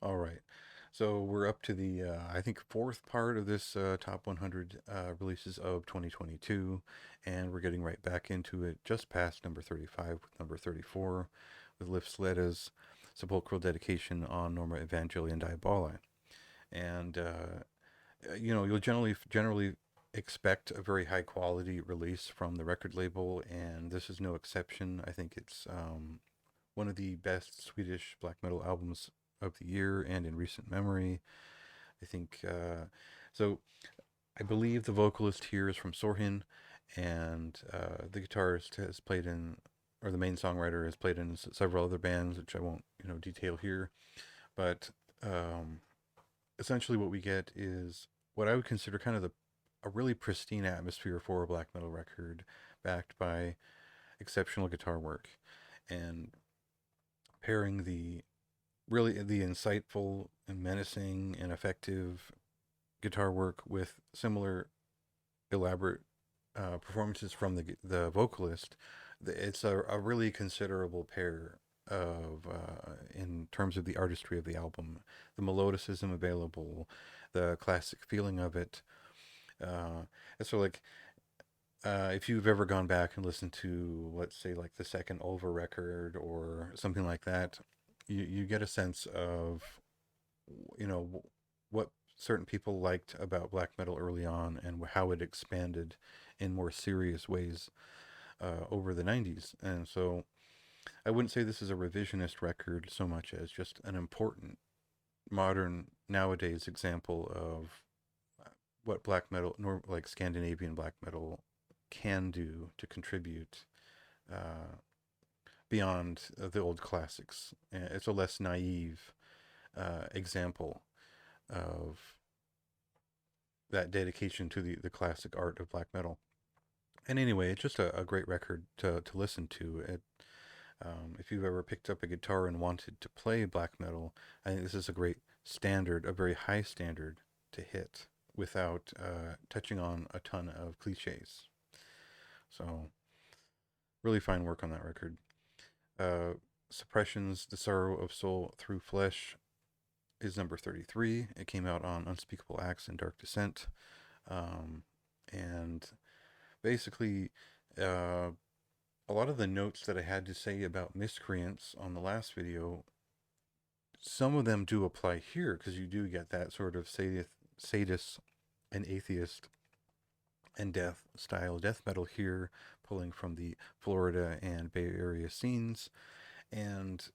All right. So we're up to the, I think, fourth part of this top 100 releases of 2022, and we're getting right back into it, just past number 35 with number 34, with Liv Sleda's Sepulchral Dedication on Norma Evangelii Diaboli. And, you'll generally expect a very high quality release from the record label, and this is no exception. I think it's one of the best Swedish black metal albums of the year and in recent memory. I think so. I believe the vocalist here is from Sorhin, and the guitarist has played in, or the main songwriter has played in several other bands, which I won't detail here. But um, essentially, what we get is what I would consider kind of a really pristine atmosphere for a black metal record, backed by exceptional guitar work, and pairing the insightful and menacing and effective guitar work with similar elaborate performances from the vocalist. It's a really considerable pair of in terms of the artistry of the album, the melodicism available, the classic feeling of it. So like if you've ever gone back and listened to, let's say, like the second Ulver record or something like that, you get a sense of what certain people liked about black metal early on and how it expanded in more serious ways over the 90s. And so I wouldn't say this is a revisionist record so much as just an important modern nowadays example of what black metal, nor like Scandinavian black metal, can do to contribute uh, beyond the old classics. It's a less naive example of that dedication to the classic art of black metal. And anyway, it's just a great record to listen to. If you've ever picked up a guitar and wanted to play black metal, I think this is a great standard, a very high standard to hit without touching on a ton of cliches. So, really fine work on that record. Uh, Suppression's The Sorrow of Soul Through Flesh is number 33. It came out on Unspeakable Acts and Dark Descent. Um, and basically, uh, a lot of the notes that I had to say about miscreants on the last video, some of them do apply here because you do get that sort of sadist and atheist and death style death metal here, pulling from the Florida and Bay Area scenes. And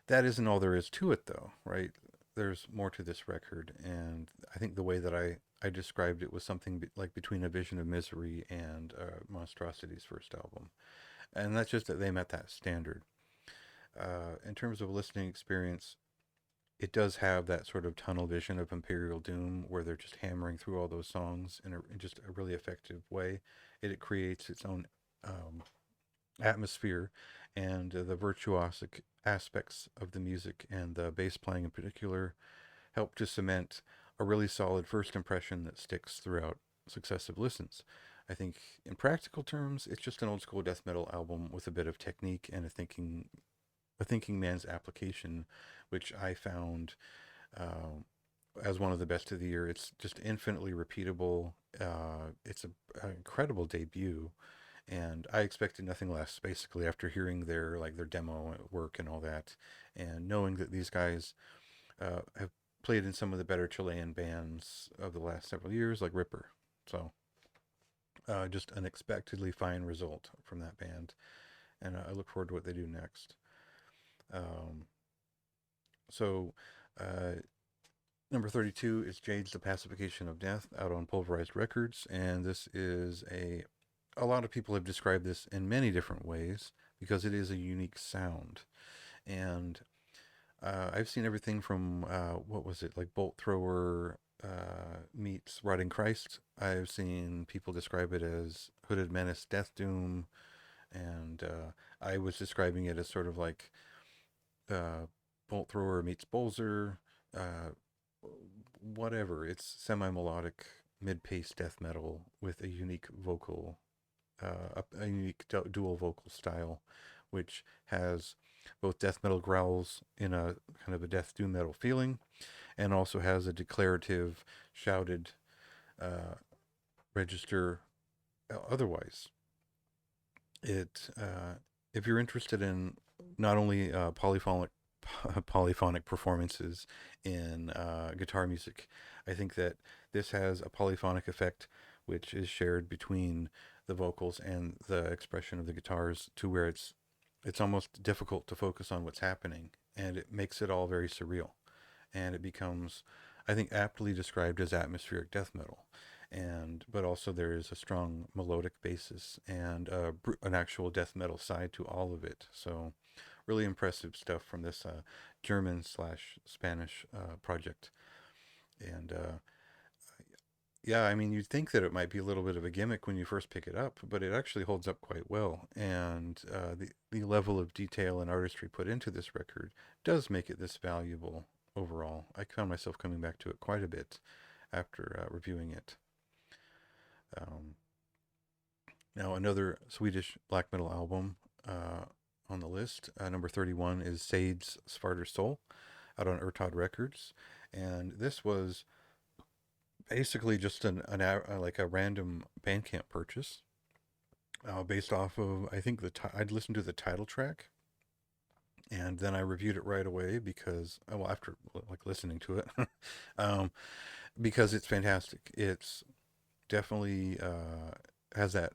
that isn't all there is to it, though, right? There's more to this record, and I think the way that I described it was something like between A Vision of Misery and Monstrosity's first album. And that's just that they met that standard. In terms of listening experience, it does have that sort of tunnel vision of Imperial Doom where they're just hammering through all those songs in just a really effective way. It creates its own um, atmosphere, and the virtuosic aspects of the music and the bass playing in particular help to cement a really solid first impression that sticks throughout successive listens. I think in practical terms, it's just an old school death metal album with a bit of technique and a thinking man's application, which I found uh, as one of the best of the year. It's just infinitely repeatable. It's an incredible debut, and I expected nothing less. Basically, after hearing their demo work and all that, and knowing that these guys have played in some of the better Chilean bands of the last several years, like Ripper. So, just an unexpectedly fine result from that band, and I look forward to what they do next. Um, so, uh, Number 32 is Jade's The Pacification of Death out on Pulverized Records, and this is a lot of people have described this in many different ways because it is a unique sound. And I've seen everything from what was it, like Bolt Thrower meets Rotting Christ. I've seen people describe it as Hooded Menace, Death Doom, and I was describing it as sort of like uh, Bolt Thrower meets Bolzer. Uh, Whatever. It's semi melodic, mid paced death metal with a unique vocal, a unique dual vocal style, which has both death metal growls in a kind of a death doom metal feeling, and also has a declarative, shouted uh, register otherwise. It if you're interested in not only polyphonic performances in guitar music, I think that this has a polyphonic effect which is shared between the vocals and the expression of the guitars to where it's almost difficult to focus on what's happening, and it makes it all very surreal, and it becomes, I think, aptly described as atmospheric death metal. And but also there is a strong melodic basis and an actual death metal side to all of it. So really impressive stuff from this German slash Spanish project. And yeah, I mean, you'd think that it might be a little bit of a gimmick when you first pick it up, but it actually holds up quite well. And the level of detail and artistry put into this record does make it this valuable overall. I found myself coming back to it quite a bit after reviewing it. Um, Now, another Swedish black metal album uh, on the list, number 31, is Sade's Svarter Soul, out on Urtod Records. And this was basically just like a random Bandcamp purchase, based off of, I think I'd listened to the title track, and then I reviewed it right away because, well, after like listening to it, um, because it's fantastic. It's definitely has that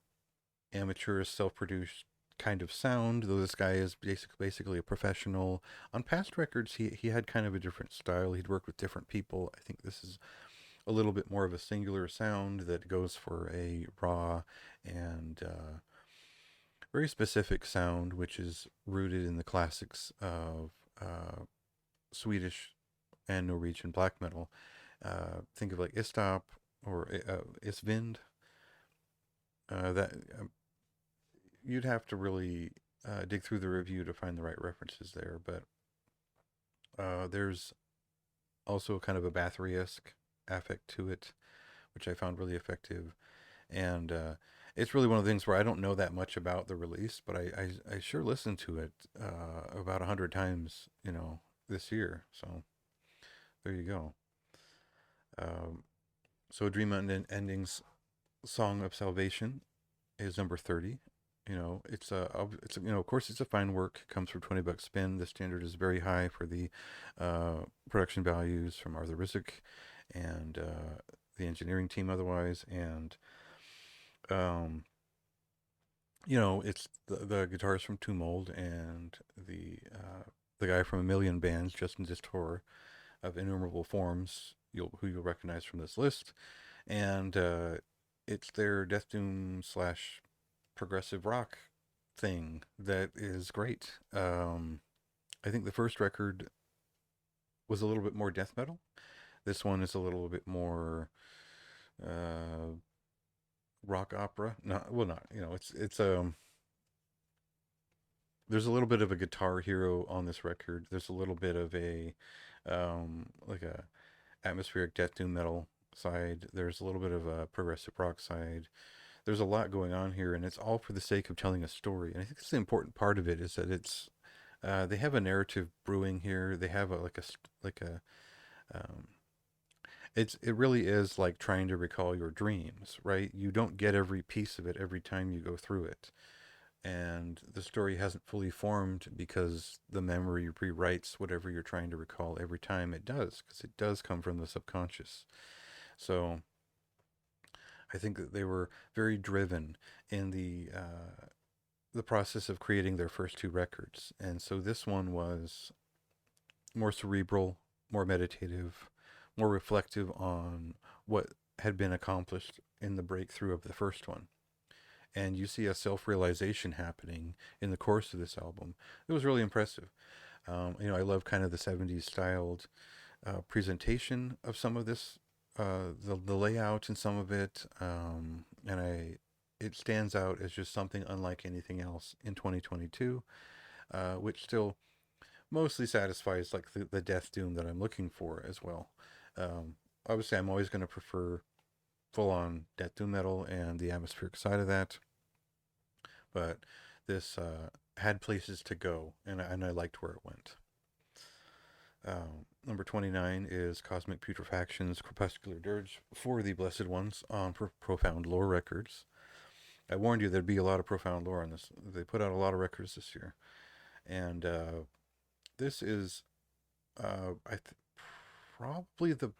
amateur, self-produced kind of sound. Though this guy is basically a professional. On past records, he had kind of a different style. He'd worked with different people. I think this is a little bit more of a singular sound that goes for a raw and very specific sound, which is rooted in the classics of Swedish and Norwegian black metal. Think of like Istop or Isvind. That you'd have to really dig through the review to find the right references there, but there's also kind of a Bathory-esque affect to it, which I found really effective. And it's really one of the things where I don't know that much about the release, but I sure listened to it about 100 times, this year. So there you go. Um, so Dream Endings Song of Salvation is number 30. Of course, it's a fine work. Comes for $20 spin. The standard is very high for the production values from Arthur Rizek and the engineering team otherwise. And um, it's the guitarist from Tomb Mold and the guy from a million bands, Justin Distor of Innumerable Forms, who you'll recognize from this list. And it's their death doom slash progressive rock thing that is great. I think the first record was a little bit more death metal. This one is a little bit more uh, rock opera. Not well, not it's there's a little bit of a guitar hero on this record. There's a little bit of a like a atmospheric death doom metal side. There's a little bit of a progressive rock side. There's a lot going on here, and it's all for the sake of telling a story. And I think that's the important part of it is that they have a narrative brewing here. They have like a um, it really is like trying to recall your dreams, right? You don't get every piece of it every time you go through it, and the story hasn't fully formed because the memory rewrites whatever you're trying to recall every time it does, because it does come from the subconscious. So I think that they were very driven in the process of creating their first two records, and so this one was more cerebral, more meditative, more reflective on what had been accomplished in the breakthrough of the first one. And you see a self-realization happening in the course of this album. It was really impressive. I love kind of the 70s styled presentation of some of this, the layout in some of it, and it stands out as just something unlike anything else in 2022, which still mostly satisfies like the death doom that I'm looking for as well. Obviously, I'm always going to prefer full on death doom metal and the atmospheric side of that, but this had places to go, and I liked where it went. Number 29 is Cosmic Putrefaction's Crepuscular Dirge for the Blessed Ones on Profound Lore Records. I warned you there'd be a lot of profound lore on this. They put out a lot of records this year, and this is probably the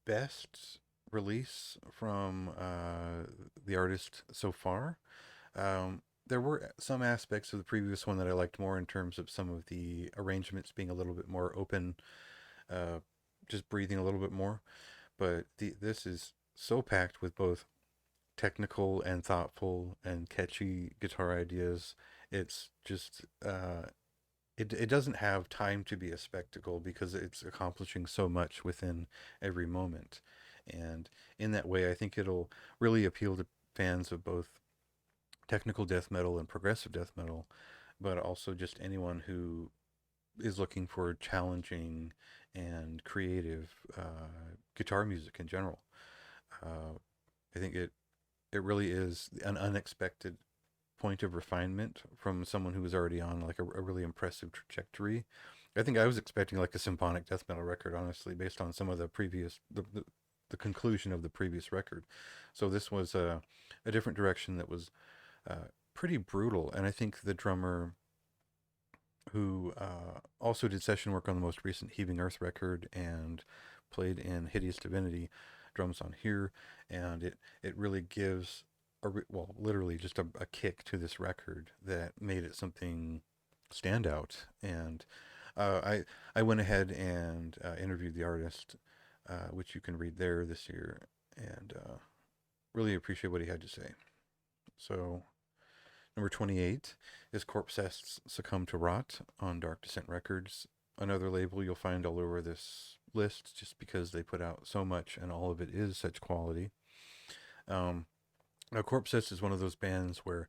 best release from the artist so far. There were some aspects of the previous one that I liked more in terms of some of the arrangements being a little bit more open, uh, just breathing a little bit more. But this is so packed with both technical and thoughtful and catchy guitar ideas. It's just it doesn't have time to be a spectacle because it's accomplishing so much within every moment. And in that way, I think it'll really appeal to fans of both technical death metal and progressive death metal, but also just anyone who is looking for challenging and creative guitar music in general. Uh, I think it really is an unexpected point of refinement from someone who was already on like a really impressive trajectory. I think I was expecting like a symphonic death metal record, honestly, based on some of the previous the conclusion of the previous record. So this was a different direction that was pretty brutal, and I think the drummer who also did session work on the most recent Heaving Earth record and played in Hideous Divinity, drums on here, and it really gives well, literally just a kick to this record that made it something stand out. And I went ahead and interviewed the artist, which you can read there this year, and really appreciate what he had to say. So number 28 is Corpsest's Succumb to Rot on Dark Descent Records, another label you'll find all over this list just because they put out so much and all of it is such quality. Um, Now, Corpsest is one of those bands where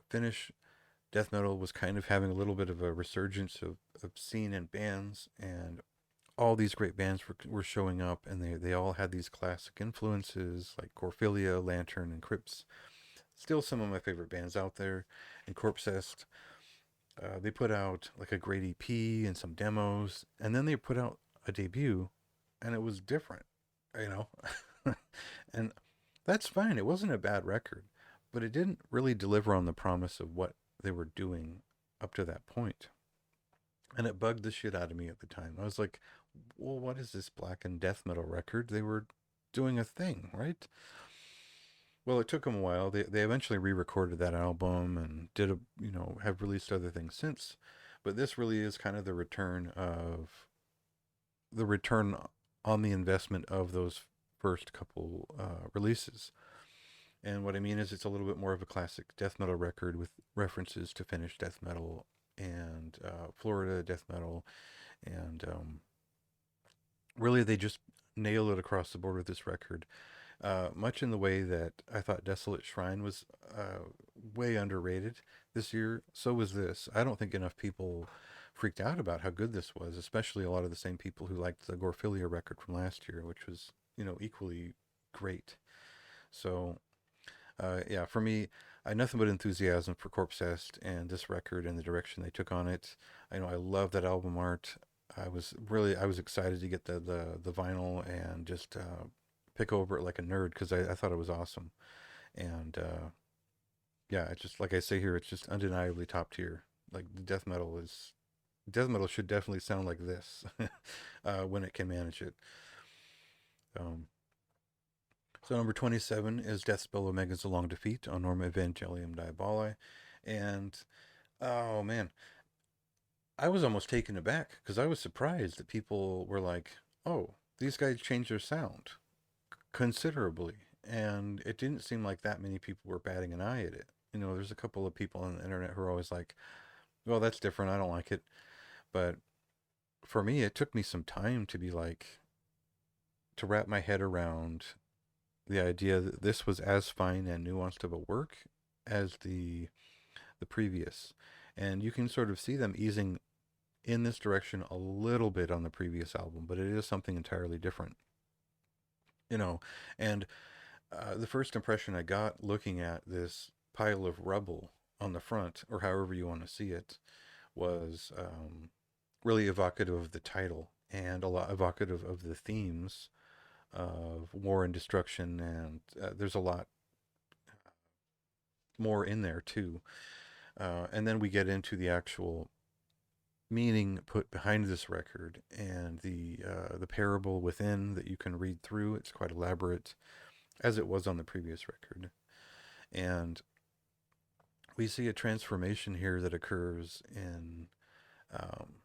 Finnish death metal was kind of having a little bit of a resurgence of scene and bands, and all these great bands were showing up, and they all had these classic influences like Corphilia, Lantern, and Crypts. Still some of my favorite bands out there. And Corpsest, they put out like a great EP and some demos, and then they put out a debut, and it was different, you know. And that's fine. It wasn't a bad record, but it didn't really deliver on the promise of what they were doing up to that point. And it bugged the shit out of me at the time. I was like, well, what is this black and death metal record? They were doing a thing, right? Well, it took them a while. They eventually re-recorded that album and did have released other things since. But this really is kind of the return on the investment of those first couple releases. And what I mean is, it's a little bit more of a classic death metal record with references to Finnish death metal and Florida death metal, and really they just nail it across the board with this record. Much in the way that I thought Desolate Shrine was way underrated this year, so was this. I don't think enough people freaked out about how good this was, especially a lot of the same people who liked the Gorphilia record from last year, which was, equally great. So, yeah, for me, I had nothing but enthusiasm for Corpsest and this record and the direction they took on it. I know I love that album art. I was excited to get the vinyl and just pick over it like a nerd because I thought it was awesome. And yeah, it's just like I say here, it's just undeniably top tier. Like the death metal should definitely sound like this when it can manage it. Um, so number 27 is Deathspell Omega's A Long Defeat on Norma Evangelium Diaboli. And oh man, I was almost taken aback because I was surprised that people were like, oh, these guys changed their sound considerably. And it didn't seem like that many people were batting an eye at it. There's a couple of people on the internet who are always like, well, that's different. I don't like it. But for me, it took me some time to be like, to wrap my head around the idea that this was as fine and nuanced of a work as the previous. And you can sort of see them easing in this direction a little bit on the previous album, but it is something entirely different. You know, and the first impression I got looking at this pile of rubble on the front, or however you want to see it, was really evocative of the title and a lot evocative of the themes of war and destruction. And there's a lot more in there too. And then we get into the actual meaning put behind this record and the parable within that you can read through. It's quite elaborate, as it was on the previous record. And we see a transformation here that occurs in um,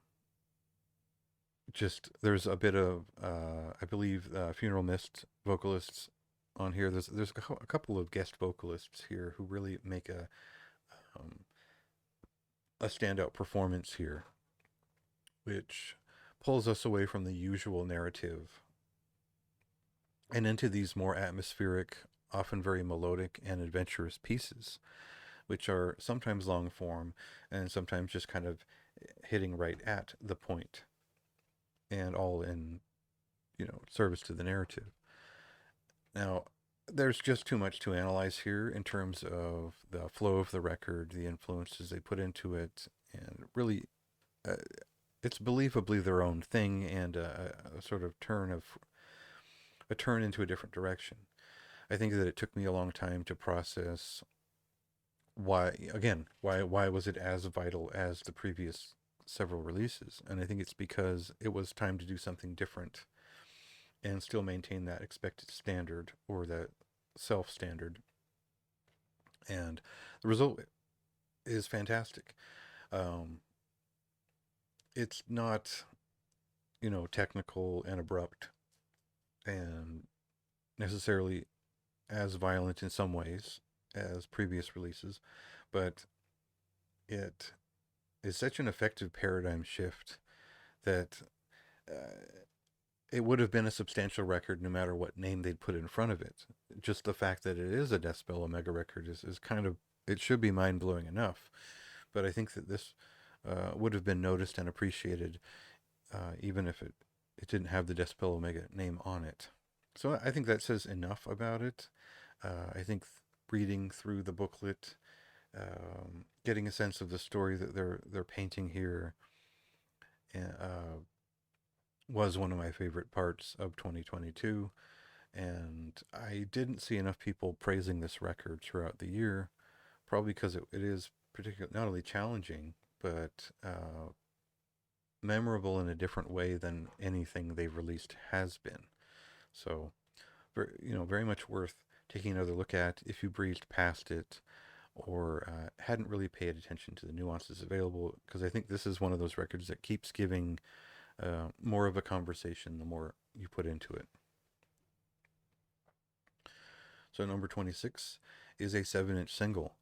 just there's a bit of I believe Funeral Mist vocalists on here. There's a couple of guest vocalists here who really make um, a standout performance here, which pulls us away from the usual narrative and into these more atmospheric, often very melodic and adventurous pieces, which are sometimes long form and sometimes just kind of hitting right at the point, and all in, service to the narrative. Now, there's just too much to analyze here in terms of the flow of the record, the influences they put into it, and really, uh, it's believably their own thing and a sort of a turn into a different direction. I think that it took me a long time to process why was it as vital as the previous several releases, and I think it's because it was time to do something different and still maintain that expected standard or that self standard. And the result is fantastic. Um, it's not, technical and abrupt and necessarily as violent in some ways as previous releases, but it is such an effective paradigm shift that uh, it would have been a substantial record no matter what name they'd put in front of it. Just the fact that it is a Decibel Omega record is kind of, it should be mind blowing enough. But I think that this would have been noticed and appreciated even if it didn't have the Decibel Omega name on it. So I think that says enough about it. I think reading through the booklet, getting a sense of the story that they're painting here, was one of my favorite parts of 2022. And I didn't see enough people praising this record throughout the year, probably because it is particularly not only challenging but memorable in a different way than anything they've released has been. So, very much worth taking another look at if you breezed past it or hadn't really paid attention to the nuances available, because I think this is one of those records that keeps giving more of a conversation the more you put into it. So number 26 is a 7-inch single,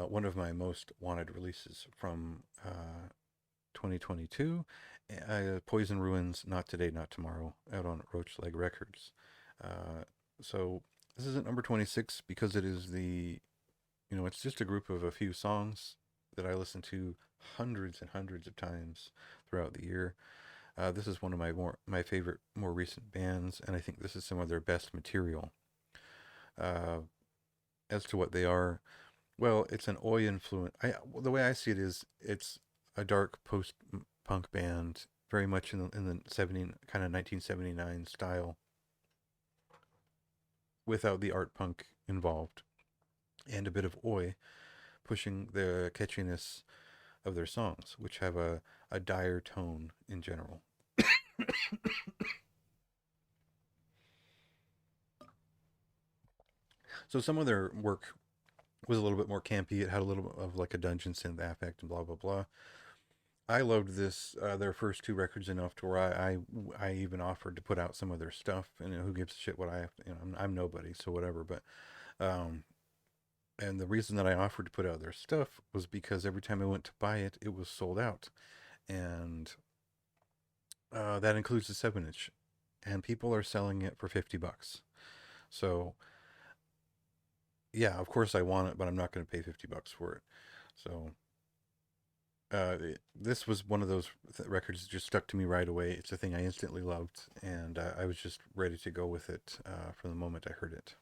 one of my most wanted releases from 2022. Poison Ruins, Not Today, Not Tomorrow, out on Roach Leg Records. So this is at number 26 because it is it's just a group of a few songs that I listen to hundreds and hundreds of times throughout the year. This is one of my favorite more recent bands, and I think this is some of their best material. As to what they are, well, it's an Oi influence. The way I see it is, it's a dark post punk band, very much in the 70 kind of 1979 style, without the art punk involved, and a bit of Oi pushing the catchiness of their songs, which have a dire tone in general. So some of their work was a little bit more campy. It had a little bit of like a dungeon synth affect and blah blah blah. I loved this their first two records enough to where I even offered to put out some of their stuff. And who gives a shit what I have? I'm nobody, so whatever. But um, and the reason that I offered to put out their stuff was because every time I went to buy it, it was sold out, and that includes the 7-inch, and people are selling it for $50. So yeah, of course I want it, but I'm not going to pay $50 for it. So this was one of those records that just stuck to me right away. It's a thing I instantly loved, and I was just ready to go with it from the moment I heard it.